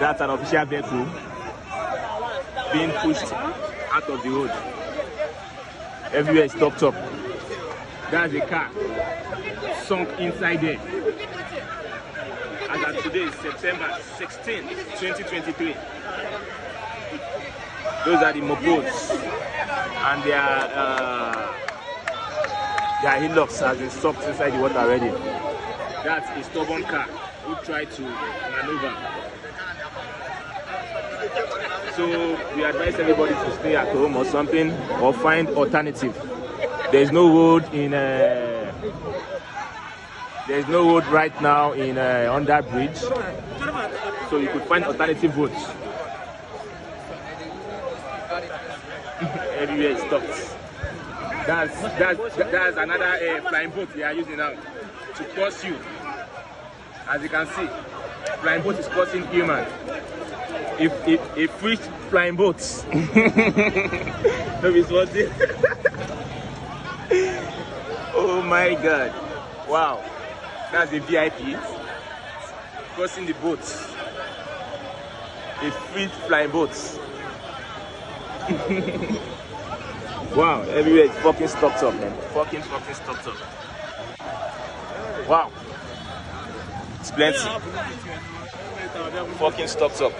That's an official vehicle being pushed out of the road. Everywhere is stopped up. That's a car sunk inside there. As of today is September 16, 2023. Those are the mopeds, and their hillocks has been sucked inside the water already. That's a stubborn car who tried to maneuver. So we advise everybody to stay at home or something, or find alternative. There's no road in. There's no road right now in on that bridge, so you could find alternative roads. Everywhere is stopped. That's another flying boat they are using now to cross you. As you can see, flying boat is crossing human. If fish flying boats, no, it's what it. Oh my God! Wow, that's the VIP crossing the boats. A fish flying boats. Wow, everywhere is fucking stocked up, man. Fucking stocked up. Wow. It's plenty. Fucking stocked up.